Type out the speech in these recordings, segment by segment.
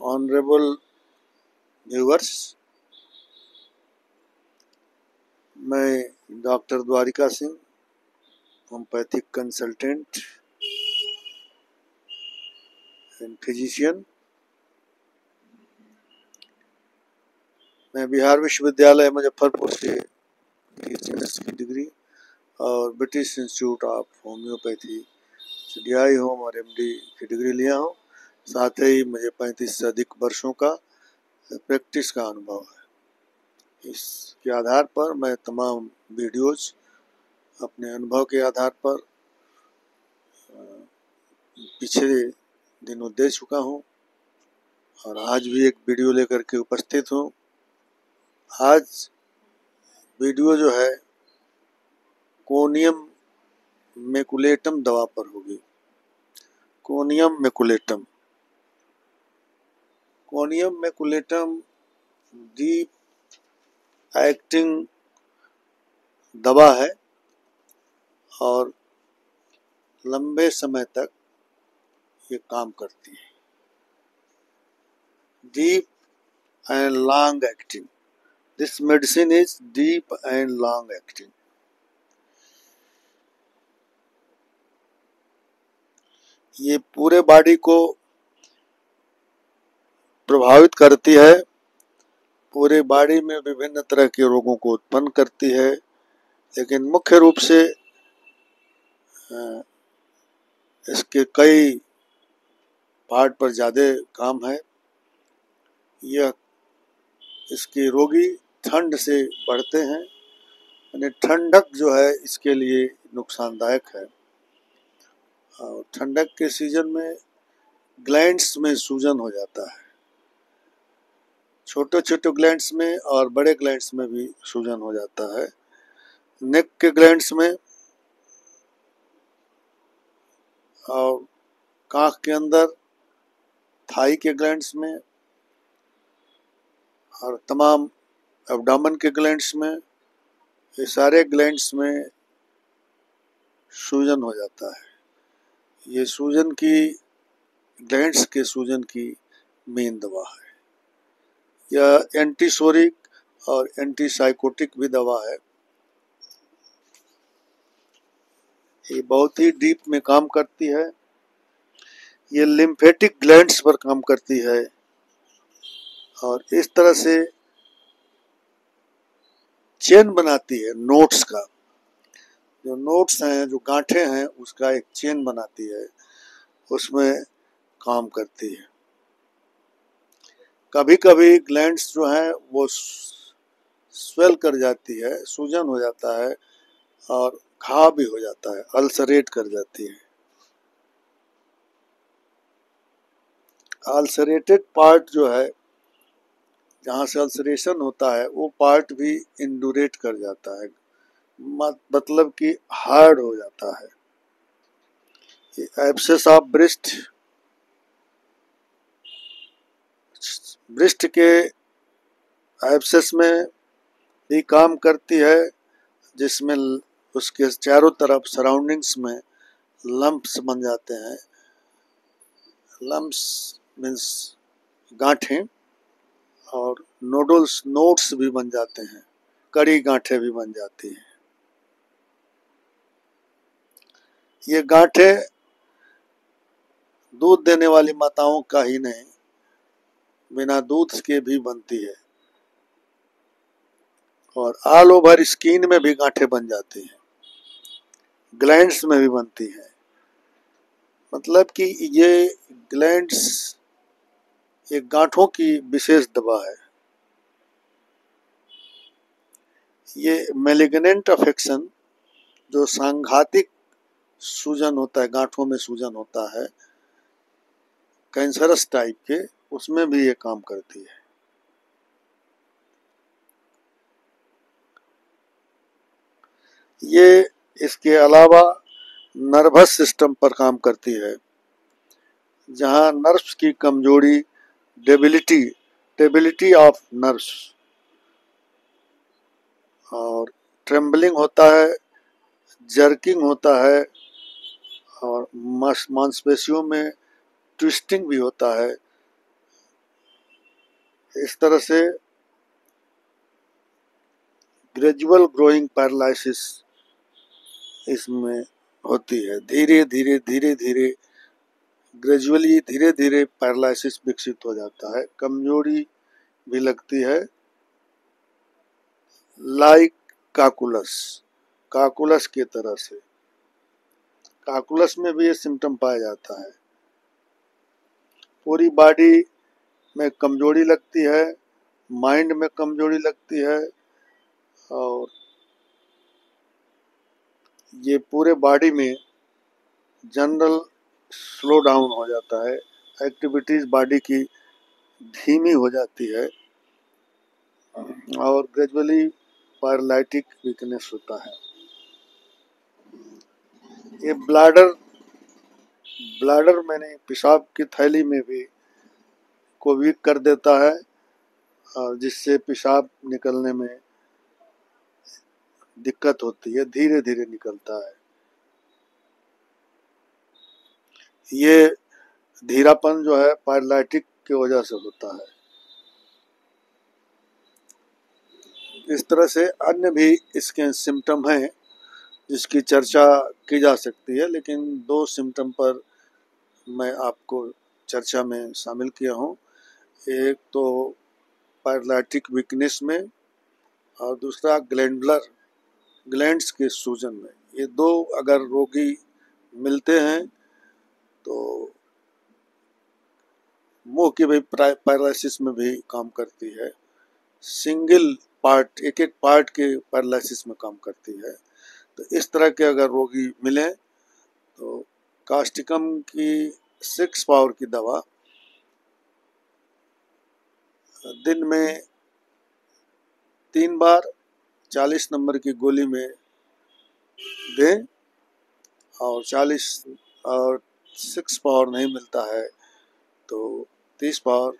Honourable viewers, मैं doctor Dwarika Singh, homeopathic consultant and physician. मैं बिहार विश्वविद्यालय मुजफ्फरपुर से BCMS की डिग्री और ब्रिटिश इंस्टीट्यूट ऑफ होम्योपैथी से DI होम और MD की डिग्री लिया हूँ। साथ ही मुझे 35 से अधिक वर्षों का प्रैक्टिस का अनुभव है। इसके आधार पर मैं तमाम वीडियोज अपने अनुभव के आधार पर पिछले दिनों दे चुका हूँ और आज भी एक वीडियो लेकर के उपस्थित हूँ। आज वीडियो जो है कोनियम मैकुलेटम दवा पर होगी। कोनियम मैकुलेटम डीप एक्टिंग दवा है और लंबे समय तक ये काम करती है। Deep and long acting, this medicine is deep and long acting. ये पूरे बॉडी को प्रभावित करती है, पूरे बॉडी में विभिन्न तरह के रोगों को उत्पन्न करती है, लेकिन मुख्य रूप से इसके कई पार्ट पर ज़्यादा काम है। यह इसके रोगी ठंड से बढ़ते हैं, यानी ठंडक जो है इसके लिए नुकसानदायक है। और ठंडक के सीजन में ग्लैंड्स में सूजन हो जाता है, छोटे छोटे ग्लैंड्स में और बड़े ग्लैंड्स में भी सूजन हो जाता है। नेक के ग्लैंड्स में और कांख के अंदर, थाई के ग्लैंड्स में और तमाम एब्डोमेन के ग्लैंड्स में, ये सारे ग्लैंड्स में सूजन हो जाता है। ये सूजन की, ग्लैंड्स के सूजन की मेन दवा है। यह एंटीसोरिक और एंटीसाइकोटिक भी दवा है। ये बहुत ही डीप में काम करती है। ये लिम्फेटिक ग्लैंड्स पर काम करती है और इस तरह से चेन बनाती है नोट्स का। जो नोट्स हैं, जो गांठें हैं, उसका एक चेन बनाती है, उसमें काम करती है। कभी कभी ग्लैंड्स जो हैं वो स्वेल कर जाती है, सूजन हो जाता है और घाव भी हो जाता है, अल्सरेट कर जाती है। अल्सरेटेड पार्ट जो है, जहाँ से अल्सरेशन होता है, वो पार्ट भी इंडुरेट कर जाता है, मतलब कि हार्ड हो जाता है। एब्सेस ऑफ ब्रेस्ट के एब्सेस में भी काम करती है, जिसमें उसके चारों तरफ सराउंडिंग्स में लंप्स बन जाते हैं। लंप्स मीन्स गांठें, और नोट्स भी बन जाते हैं, कड़ी गांठें भी बन जाती हैं। ये गांठें दूध देने वाली माताओं का ही नहीं, बिना दूध के भी बनती है और ऑल ओवर स्किन में भी गांठें बन जाती हैं, ग्लैंड्स में भी बनती हैं। मतलब कि ये ग्लैंड्स एक गांठों की विशेष दवा है। ये मैलिग्नेंट अफेक्शन, जो सांघातिक सूजन होता है, गांठों में सूजन होता है कैंसरस टाइप के, उसमें भी ये काम करती है। ये इसके अलावा नर्वस सिस्टम पर काम करती है, जहां नर्व्स की कमजोरी, डेबिलिटी ऑफ नर्व्स और ट्रेम्बलिंग होता है, जर्किंग होता है और मांसपेशियों में ट्विस्टिंग भी होता है, इस तरह से ग्रेजुअल ग्रोइंग पैरालिसिस इसमें होती है। धीरे धीरे धीरे धीरे ग्रेजुअली धीरे धीरे पैरालिसिस विकसित हो जाता है, कमजोरी भी लगती है। लाइक काकुलस, काकुलस की तरह से काकुलस में भी ये सिम्टम पाया जाता है। पूरी बॉडी में कमजोरी लगती है, माइंड में कमजोरी लगती है, और ये पूरे बॉडी में जनरल स्लो डाउन हो जाता है, एक्टिविटीज बॉडी की धीमी हो जाती है, और ग्रेजुअली पैरालिटिक वीकनेस होता है। ये ब्लैडर मैंने पेशाब की थैली में भी को वीक कर देता है, और जिससे पेशाब निकलने में दिक्कत होती है, धीरे धीरे निकलता है। ये धीरापन जो है पैरालिटिक की वजह से होता है। इस तरह से अन्य भी इसके सिम्टम हैं जिसकी चर्चा की जा सकती है, लेकिन 2 सिम्टम पर मैं आपको चर्चा में शामिल किया हूँ। एक तो पैरालिटिक वीकनेस में, और दूसरा ग्लैंड्स के सूजन में। ये 2 अगर रोगी मिलते हैं तो मुंह की भी पैरालिसिस में भी काम करती है, सिंगल पार्ट एक एक पार्ट के पैरालिसिस में काम करती है। तो इस तरह के अगर रोगी मिले तो कास्टिकम की 6 पावर की दवा दिन में 3 बार 40 नंबर की गोली में दें, और 6 पावर नहीं मिलता है तो 30 पावर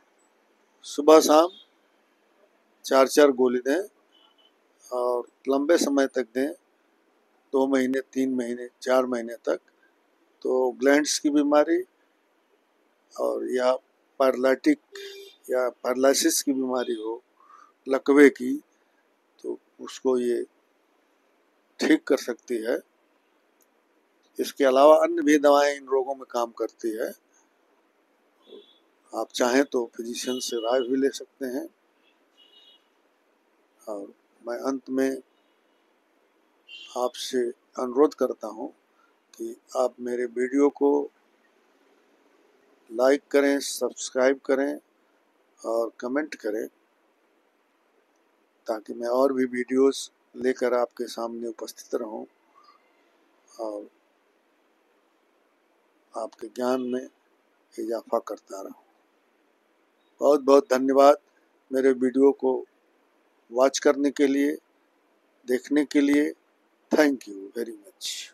सुबह शाम 4-4 गोली दें, और लंबे समय तक दें, 2 महीने 3 महीने 4 महीने तक। तो ग्लैंड्स की बीमारी और या पैरालिटिक या पैरालिसिस की बीमारी हो, लकवे की, तो उसको ये ठीक कर सकती है। इसके अलावा अन्य भी दवाएं इन रोगों में काम करती है। आप चाहें तो फिजिशियन से राय भी ले सकते हैं। और मैं अंत में आपसे अनुरोध करता हूं कि आप मेरे वीडियो को लाइक करें, सब्सक्राइब करें और कमेंट करें, ताकि मैं और भी वीडियोस लेकर आपके सामने उपस्थित रहूं और आपके ज्ञान में इजाफा करता रहूं। बहुत बहुत धन्यवाद मेरे वीडियो को वॉच करने के लिए, देखने के लिए। Thank you very much.